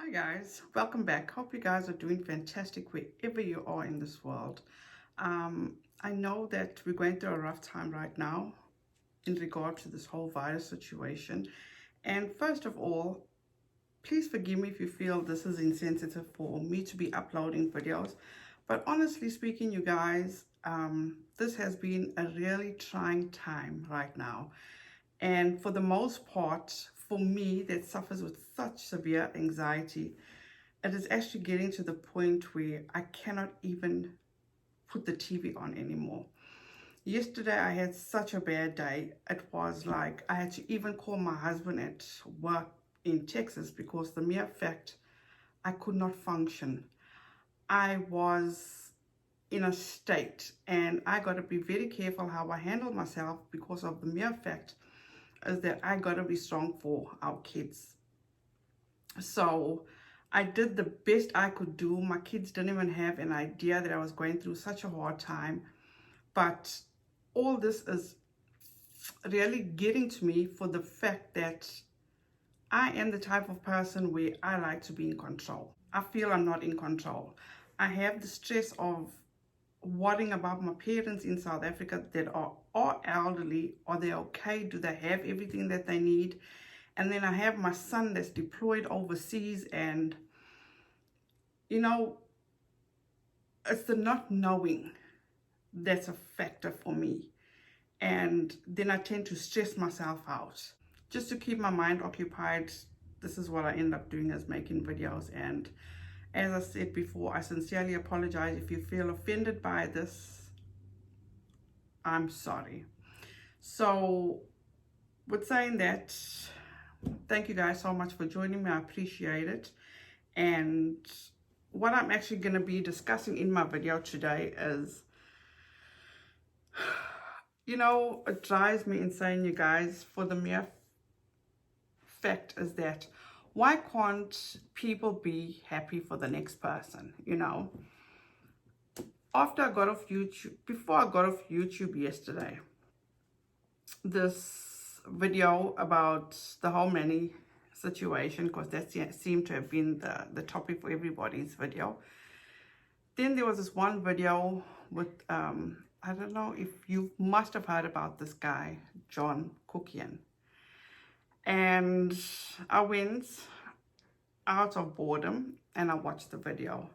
Hi guys, welcome back. Hope you guys are doing fantastic wherever you are in this world. I know that we're going through a rough time right now in regard to this whole virus situation. And first of all, please forgive me if you feel this is insensitive for me to be uploading videos. But honestly speaking, you guys, this has been a really trying time right now. And for the most part, for me that suffers with such severe anxiety, it is actually getting to the point where I cannot even put the TV on anymore. Yesterday, I had such a bad day. It was like I had to even call my husband at work in Texas because the mere fact I could not function. I was in a state, and I got to be very careful how I handle myself because of the mere fact is that I got to be strong for our kids. So I did the best I could do. My kids didn't even have an idea that I was going through such a hard time. But all this is really getting to me for the fact that I am the type of person where I like to be in control. I feel I'm not in control. I have the stress of worrying about my parents in South Africa that are elderly. Are they okay? Do they have everything that they need? And then I have my son that's deployed overseas, and it's the not knowing that's a factor for me. And then I tend to stress myself out just to keep my mind occupied. This is what I end up doing, is making videos. And as I said before, I sincerely apologize if you feel offended by this. I'm sorry. So with saying that, thank you guys so much for joining me. I appreciate it. And what I'm actually going to be discussing in my video today is, it drives me insane, you guys, for the mere fact is that why can't people be happy for the next person? After I got off YouTube, before I got off YouTube yesterday, this video about the whole Manny situation, because that seemed to have been the topic for everybody's video. Then there was this one video with, I don't know if you must have heard about this guy, Kuckian. And I went out of boredom and I watched the video.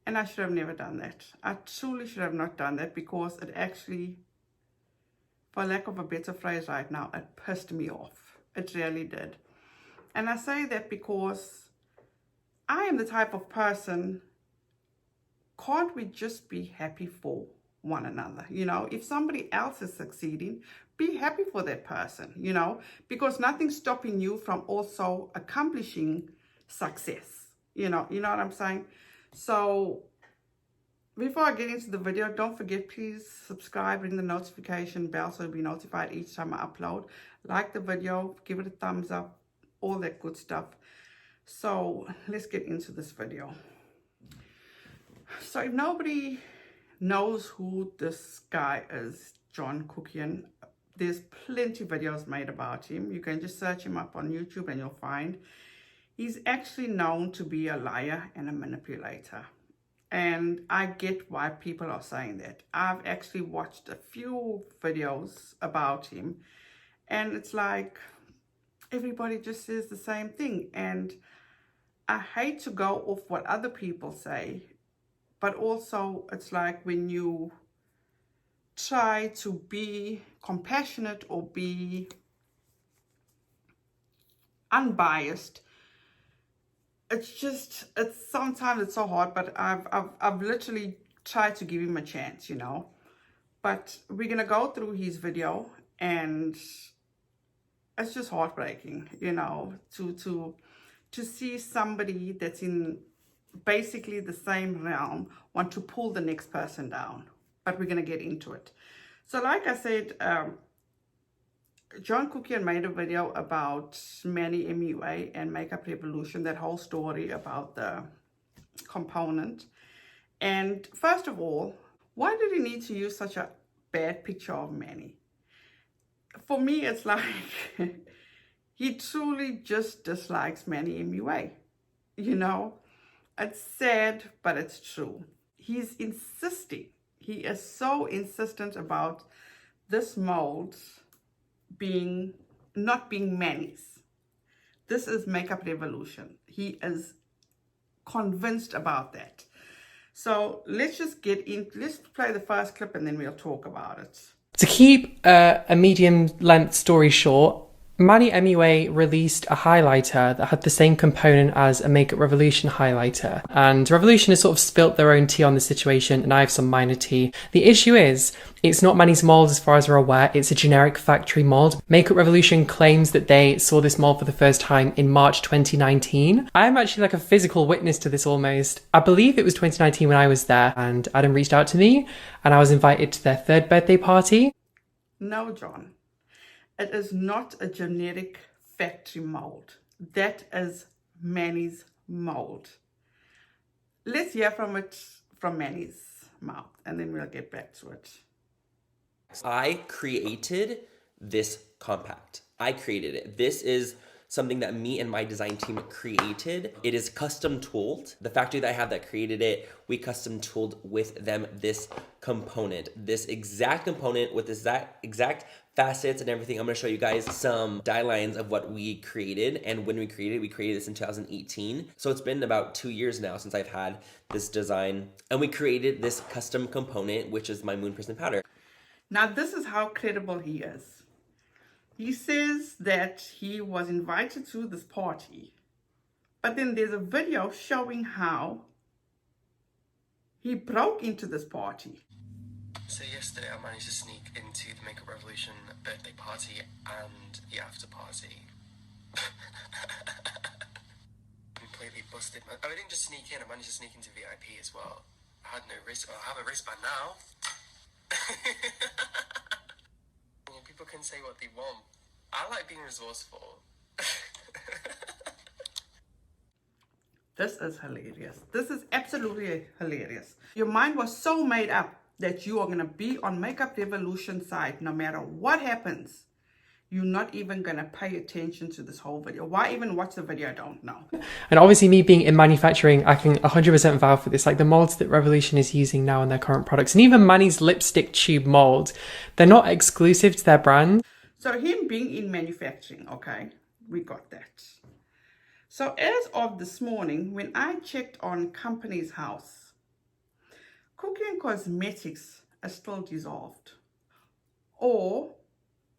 And I should have never done that. I truly should have not done that, because it actually, for lack of a better phrase right now, it pissed me off. It really did. And I say that because I am the type of person, can't we just be happy for one another? If somebody else is succeeding, be happy for that person, because nothing's stopping you from also accomplishing success. You know what I'm saying? So before I get into the video, don't forget, please subscribe, ring the notification bell so you'll be notified each time I upload. Like the video, give it a thumbs up, all that good stuff. So let's get into this video. So if nobody knows who this guy is, Kuckian, there's plenty of videos made about him. You can just search him up on YouTube and you'll find he's actually known to be a liar and a manipulator. And I get why people are saying that. I've actually watched a few videos about him, and it's like everybody just says the same thing. And I hate to go off what other people say, but also it's like when you try to be compassionate or be unbiased, sometimes it's so hard. But I've literally tried to give him a chance, but we're gonna go through his video, and it's just heartbreaking, to see somebody that's in basically the same realm want to pull the next person down. But we're going to get into it. So like I said, Kuckian made a video about Manny MUA and Makeup Revolution, that whole story about the component. And first of all, why did he need to use such a bad picture of Manny? For me, it's like he truly just dislikes Manny MUA. You know, it's sad, but it's true. He's insisting. He is so insistent about this mold not being Manny's. This is Makeup Revolution. He is convinced about that. So let's just let's play the first clip and then we'll talk about it. To keep a medium length story short, Manny MUA released a highlighter that had the same component as a Makeup Revolution highlighter. And Revolution has sort of spilt their own tea on the situation, and I have some minor tea. The issue is, it's not Manny's mold as far as we're aware, it's a generic factory mold. Makeup Revolution claims that they saw this mold for the first time in March 2019. I'm actually like a physical witness to this almost. I believe it was 2019 when I was there, and Adam reached out to me, and I was invited to their 3rd birthday party. No, John. It is not a generic factory mold. That is Manny's mold. Let's hear from Manny's mouth, and then we'll get back to it. I created this compact. I created it. This is something that me and my design team created. It is custom tooled. The factory that I have that created it, we custom tooled with them this component. This exact component with this exact facets and everything. I'm gonna show you guys some die lines of what we created. And when we created this in 2018. So it's been about 2 years now since I've had this design. And we created this custom component, which is my Moon Prism powder. Now this is how credible he is. He says that he was invited to this party, but then there's a video showing how he broke into this party. So yesterday I managed to sneak into the Makeup Revolution birthday party and the after party. Completely busted. I didn't just sneak in, I managed to sneak into VIP as well. I had no wrist. I have a wristband now. People can say what they want. I like being resourceful. This is hilarious. This is absolutely hilarious. Your mind was so made up that you are going to be on Makeup Revolution side no matter what happens. You're not even going to pay attention to this whole video. Why even watch the video? I don't know. And obviously me being in manufacturing, I can 100% vouch for this. Like the molds that Revolution is using now in their current products, and even Manny's lipstick tube mold, they're not exclusive to their brand. So him being in manufacturing, okay, we got that. So as of this morning, when I checked on Company's House, Kuckian Cosmetics is still dissolved. Or,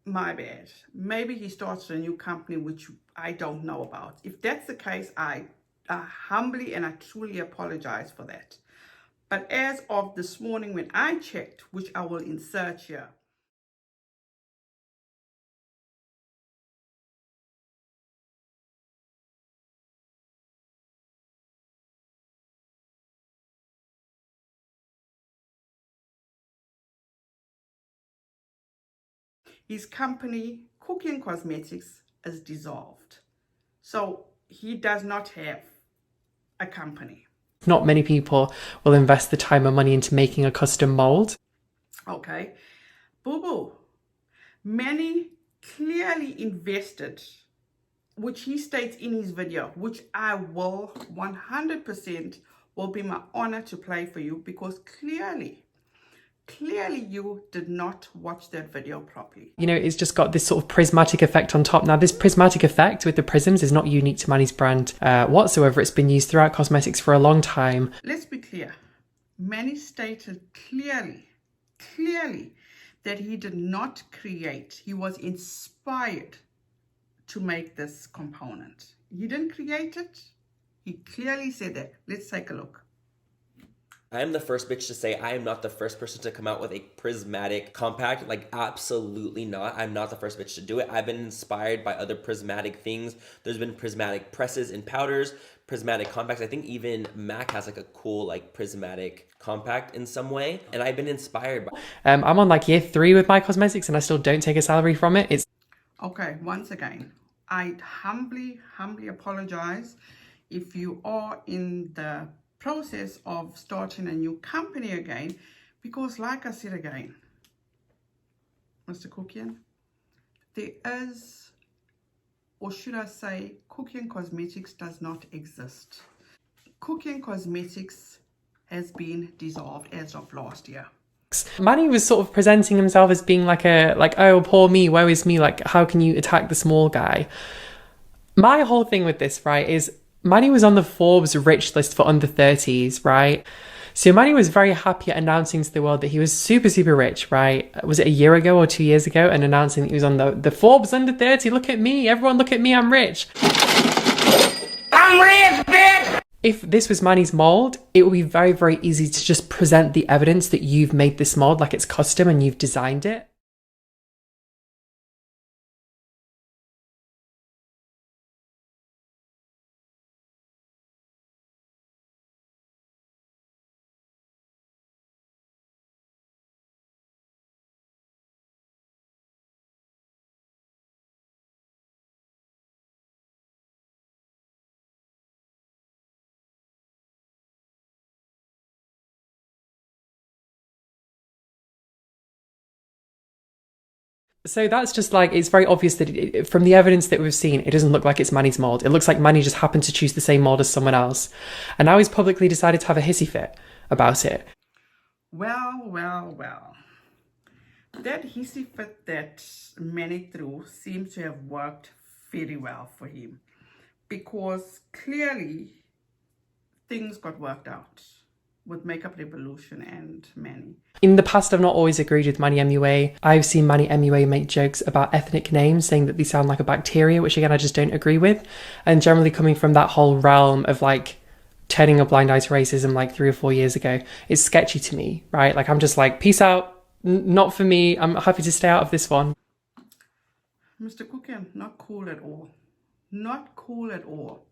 my bad, maybe he started a new company which I don't know about. If that's the case, I humbly and I truly apologize for that. But as of this morning when I checked, which I will insert here, his company, Kuckian Cosmetics, is dissolved. So he does not have a company. Not many people will invest the time and money into making a custom mold. Okay. Boo-boo. Manny clearly invested, which he states in his video, which I will 100% will be my honor to play for you, because clearly you did not watch that video properly. You know, it's just got this sort of prismatic effect on top. Now, this prismatic effect with the prisms is not unique to Manny's brand whatsoever. It's been used throughout cosmetics for a long time. Let's be clear. Manny stated clearly that he did not create. He was inspired to make this component. He didn't create it. He clearly said that. Let's take a look. I am the first bitch to say I am not the first person to come out with a prismatic compact. Like, absolutely not. I'm not the first bitch to do it. I've been inspired by other prismatic things. There's been prismatic presses and powders, prismatic compacts. I think even MAC has like a cool like prismatic compact in some way. And I've been inspired by... I'm on like year 3 with my cosmetics and I still don't take a salary from it. It's okay, once again, I humbly apologize if you are in the process of starting a new company again, because like I said again, Mr. Kuckian, there is or should I say, Kuckian Cosmetics does not exist. Kuckian Cosmetics has been dissolved as of last year. Manny was sort of presenting himself as being like oh, poor me, woe is me, like, how can you attack the small guy? My whole thing with this, right, is Manny was on the Forbes rich list for under 30s, right? So Manny was very happy at announcing to the world that he was super, super rich, right? Was it a year ago or 2 years ago? And announcing that he was on the Forbes under 30. Look at me. Everyone look at me. I'm rich. I'm rich, bitch! If this was Manny's mold, it would be very, very easy to just present the evidence that you've made this mold like it's custom and you've designed it. So that's just like, it's very obvious that from the evidence that we've seen, it doesn't look like it's Manny's mold. It looks like Manny just happened to choose the same mold as someone else. And now he's publicly decided to have a hissy fit about it. Well, well, well. That hissy fit that Manny threw seems to have worked very well for him, because clearly things got worked out with Makeup Revolution and Manny. In the past, I've not always agreed with Manny MUA. I've seen Manny MUA make jokes about ethnic names, saying that they sound like a bacteria, which again, I just don't agree with. And generally coming from that whole realm of like turning a blind eye to racism like 3 or 4 years ago, it's sketchy to me, right? Like, I'm just like, peace out, not for me. I'm happy to stay out of this one. Mr. Kuckian, not cool at all. Not cool at all.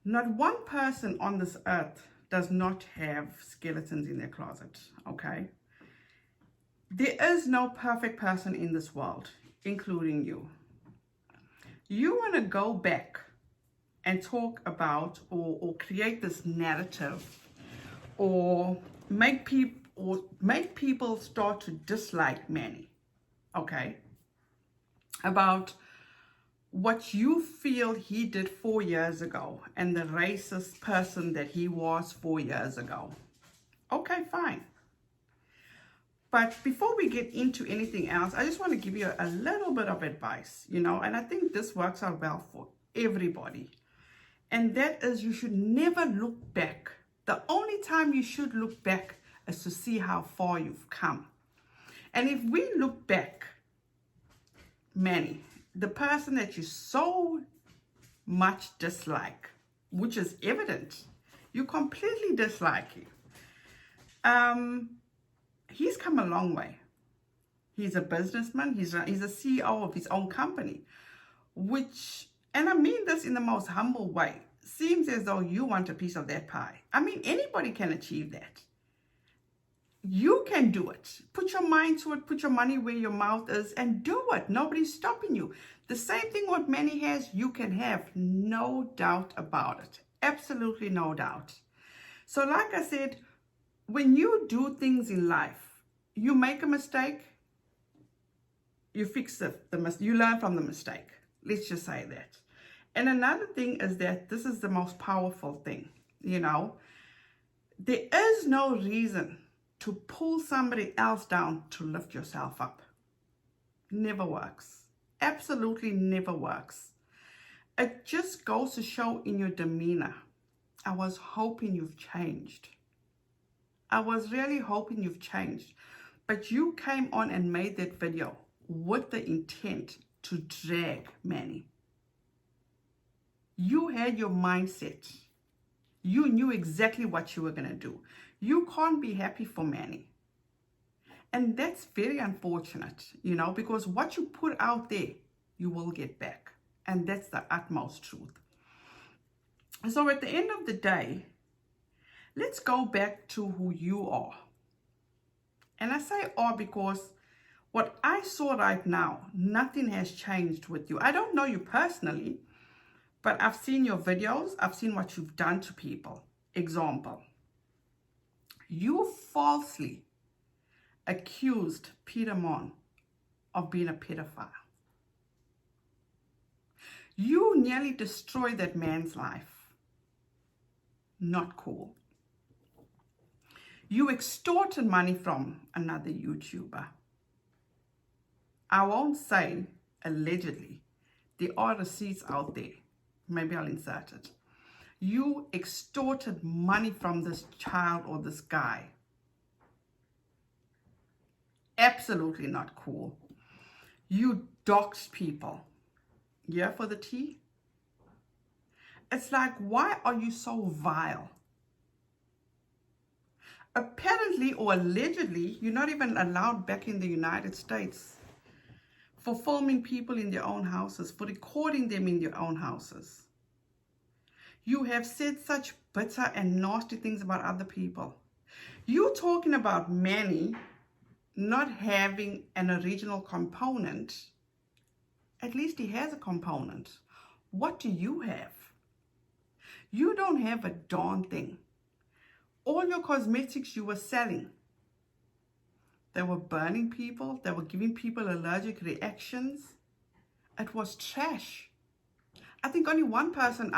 Not one person on this earth does not have skeletons in their closet, okay? There is no perfect person in this world, including you. You want to go back and talk about or create this narrative or make people start to dislike Manny, okay? About what you feel he did 4 years ago and the racist person that he was 4 years ago. Okay, fine. But before we get into anything else, I just want to give you a little bit of advice, and I think this works out well for everybody. And that is, you should never look back. The only time you should look back is to see how far you've come. And if we look back, Manny, the person that you so much dislike, which is evident, you completely dislike him. He's come a long way. He's a businessman. He's a CEO of his own company, which, and I mean this in the most humble way, seems as though you want a piece of that pie. I mean, anybody can achieve that. You can do it. Put your mind to it, put your money where your mouth is, and do it. Nobody's stopping you. The same thing what Manny has, you can have. No doubt about it. Absolutely no doubt. So like I said, when you do things in life, you make a mistake, you fix you learn from the mistake. Let's just say that. And another thing is that this is the most powerful thing, There is no reason to pull somebody else down to lift yourself up. Never works. Absolutely never works. It just goes to show in your demeanor. I was hoping you've changed. I was really hoping you've changed. But you came on and made that video with the intent to drag Manny. You had your mindset. You knew exactly what you were going to do. You can't be happy for Manny. And that's very unfortunate, because what you put out there, you will get back. And that's the utmost truth. So at the end of the day, let's go back to who you are. And I say are because what I saw right now, nothing has changed with you. I don't know you personally, but I've seen your videos. I've seen what you've done to people. Example, you falsely accused Peter Mon of being a pedophile. You nearly destroyed that man's life. Not cool. You extorted money from another YouTuber. I won't say allegedly. There are receipts out there. Maybe I'll insert it. You extorted money from this child or this guy. Absolutely not cool. You doxed people. Yeah, for the tea? It's like, why are you so vile? Apparently or allegedly, you're not even allowed back in the United States for filming people in their own houses, for recording them in their own houses. You have said such bitter and nasty things about other people. You're talking about Manny not having an original component. At least he has a component. What do you have? You don't have a darn thing. All your cosmetics you were selling, they were burning people, they were giving people allergic reactions. It was trash. I think only one person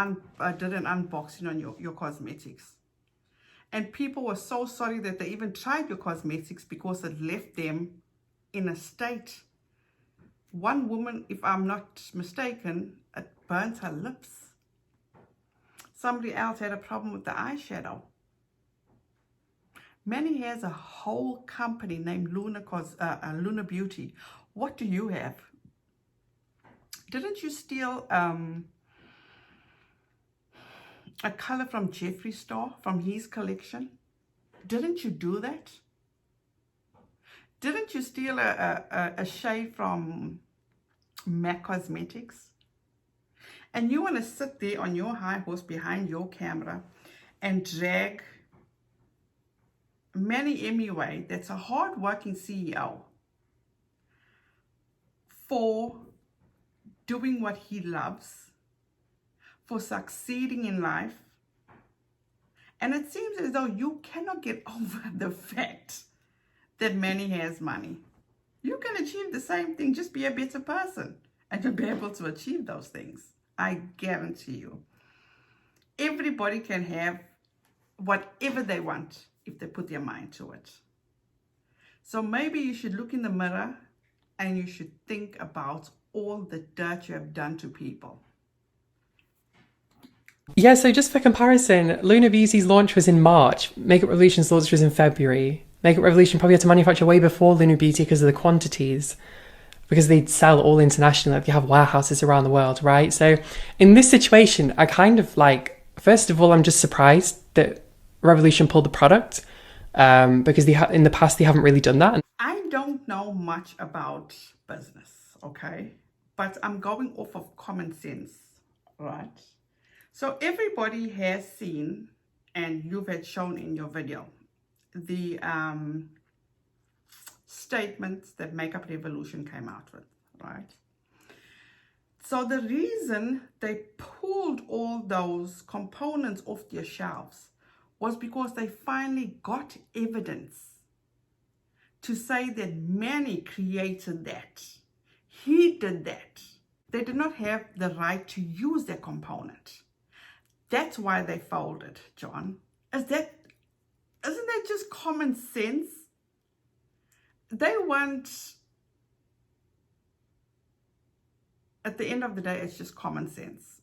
did an unboxing on your cosmetics. And people were so sorry that they even tried your cosmetics because it left them in a state. One woman, if I'm not mistaken, it burnt her lips. Somebody else had a problem with the eyeshadow. Manny has a whole company named Luna Beauty. What do you have? Didn't you steal a color from Jeffree Star, from his collection? Didn't you do that? Didn't you steal a shade from MAC Cosmetics? And you want to sit there on your high horse behind your camera and drag Manny MUA, that's a hard-working CEO, for doing what he loves, for succeeding in life. And it seems as though you cannot get over the fact that Manny has money. You can achieve the same thing, just be a better person, and you'll be able to achieve those things. I guarantee you. Everybody can have whatever they want if they put their mind to it. So maybe you should look in the mirror and you should think about all the dirt you have done to people. Yeah, so just for comparison, Luna Beauty's launch was in March, Makeup Revolution's launch was in February. Makeup Revolution probably had to manufacture way before Luna Beauty because of the quantities, because they'd sell all internationally, like they have warehouses around the world, right? So in this situation, I kind of like, first of all, I'm just surprised that Revolution pulled the product because in the past they haven't really done that. I don't know much about business, okay? But I'm going off of common sense, right? So everybody has seen, and you've had shown in your video, the statements that Makeup Revolution came out with, right? So the reason they pulled all those components off their shelves was because they finally got evidence to say that Manny created that. He did that. They did not have the right to use their component. That's why they folded, John. Isn't that just common sense? They want, at the end of the day, it's just common sense.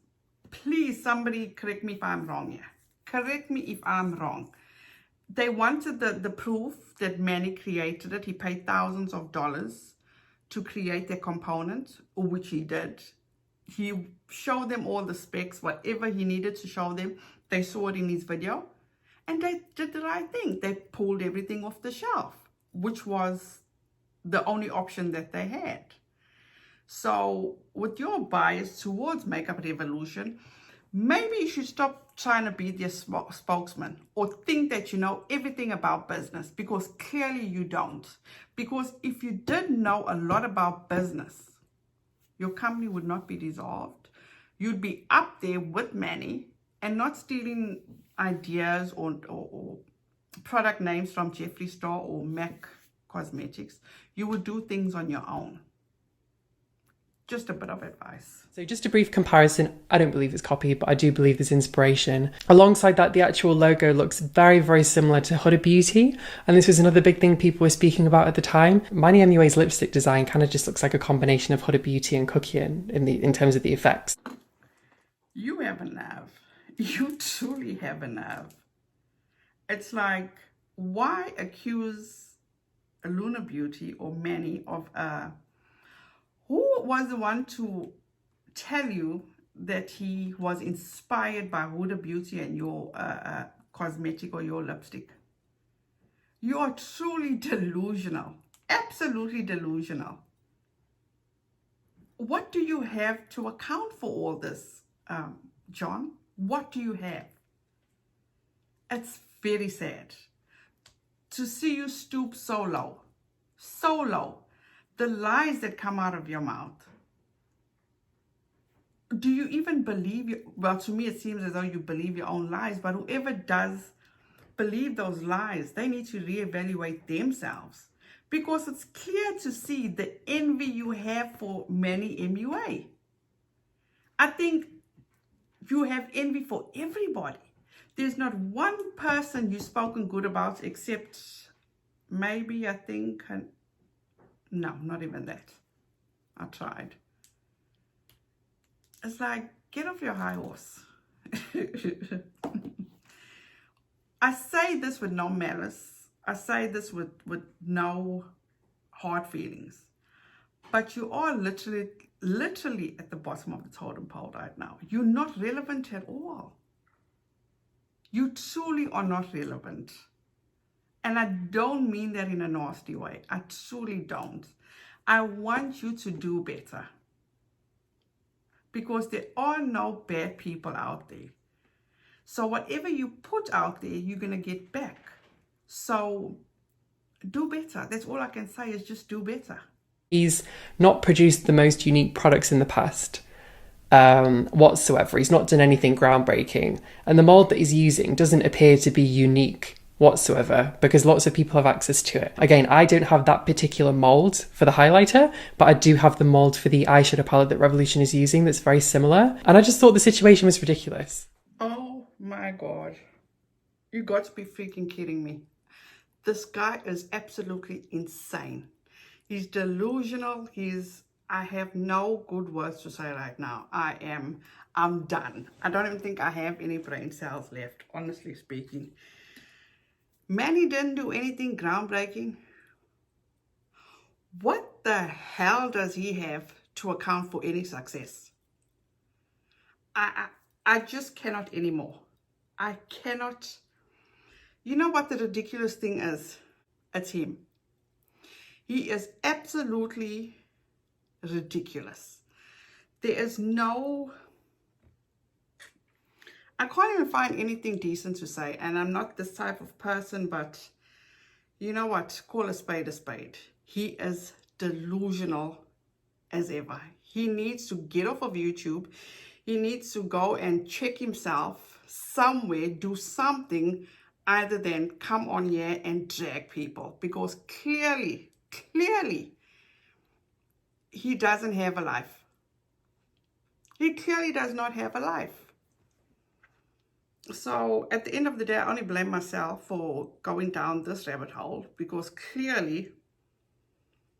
Please, somebody correct me if I'm wrong here. Correct me if I'm wrong. They wanted the proof that Manny created it. He paid thousands of dollars to create their component, which he did. He showed them all the specs, whatever he needed to show them. They saw it in his video. And they did the right thing. They pulled everything off the shelf, which was the only option that they had. So with your bias towards Makeup Revolution, maybe you should stop trying to be their spokesman or think that you know everything about business, because clearly you don't. Because if you did know a lot about business, your company would not be dissolved. You'd be up there with Manny and not stealing ideas or product names from Jeffree Star or MAC Cosmetics. You would do things on your own. Just a bit of advice. So just a brief comparison, I don't believe it's copy, but I do believe there's inspiration. Alongside that, the actual logo looks very, very similar to Huda Beauty. And this was another big thing people were speaking about at the time. Manny MUA's lipstick design kind of just looks like a combination of Huda Beauty and Kuckian in terms of the effects. You have a nerve. You truly have a nerve. It's like, why accuse Luna Beauty or Manny of who was the one to tell you that he was inspired by Huda Beauty and your cosmetic or your lipstick? You are truly delusional. Absolutely delusional. What do you have to account for all this, John? What do you have? It's very sad to see you stoop so low. So low. The lies that come out of your mouth. Do you even believe well, to me it seems as though you believe your own lies, but whoever does believe those lies, they need to reevaluate themselves, because it's clear to see the envy you have for Manny MUA. I think you have envy for everybody. There's not one person you've spoken good about except maybe, I think, no, not even that. I tried. It's like, get off your high horse. I say this with no malice. I say this with no hard feelings. But you are literally at the bottom of the totem pole right now. You're not relevant at all. You truly are not relevant. And I don't mean that in a nasty way. I truly don't. I want you to do better. Because there are no bad people out there. So whatever you put out there, you're going to get back. So do better. That's all I can say, is just do better. He's not produced the most unique products in the past whatsoever. He's not done anything groundbreaking. And the mold that he's using doesn't appear to be unique whatsoever, because lots of people have access to it. Again, I don't have that particular mold for the highlighter, but I do have the mold for the eyeshadow palette that Revolution is using that's very similar. And I just thought the situation was ridiculous. Oh my God. You got to be freaking kidding me. This guy is absolutely insane. He's delusional. I have no good words to say right now. I'm done. I don't even think I have any brain cells left, honestly speaking. Manny didn't do anything groundbreaking. What the hell does he have to account for any success? I just cannot anymore. I cannot. You know what the ridiculous thing is? It's him. He is absolutely ridiculous. There is no... I can't even find anything decent to say, and I'm not this type of person, but you know what? Call a spade a spade. He is delusional as ever. He needs to get off of YouTube. He needs to go and check himself somewhere, do something other than come on here and drag people, because clearly, he doesn't have a life. He clearly does not have a life. So at the end of the day, I only blame myself for going down this rabbit hole, because clearly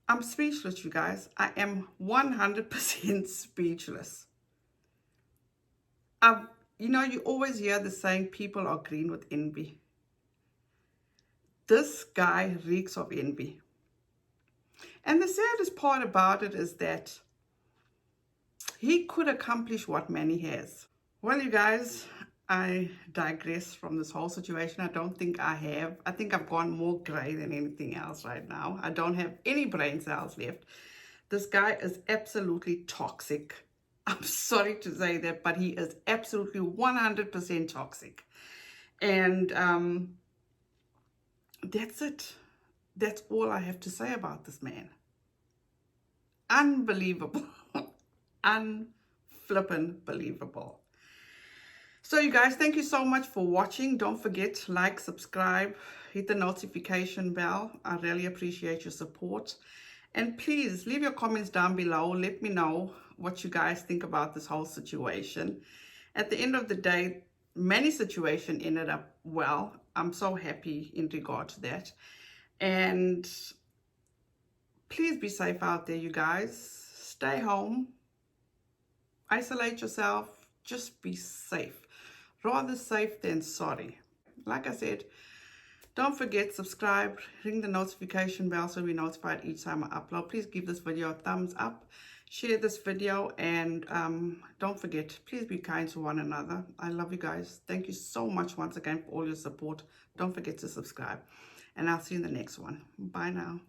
I'm speechless, you guys. I am 100% speechless. You know, you always hear the saying, people are green with envy. This guy reeks of envy. And the saddest part about it is that he could accomplish what Manny has. Well, you guys, I digress from this whole situation. I don't think I have. I think I've gone more gray than anything else right now. I don't have any brain cells left. This guy is absolutely toxic. I'm sorry to say that, but he is absolutely 100% toxic. And that's it. That's all I have to say about this man. Unbelievable. Unflippin' believable. So you guys, thank you so much for watching. Don't forget, like, subscribe, hit the notification bell. I really appreciate your support. And please leave your comments down below. Let me know what you guys think about this whole situation. At the end of the day, Manny's situation ended up well. I'm so happy in regard to that. And please be safe out there, you guys. Stay home. Isolate yourself. Just be safe. Rather safe than sorry. Like I said, don't forget, subscribe, ring the notification bell so we're notified each time I upload. Please give this video a thumbs up, share this video, and don't forget, please be kind to one another. I love you guys. Thank you so much once again for all your support. Don't forget to subscribe, and I'll see you in the next one. Bye now.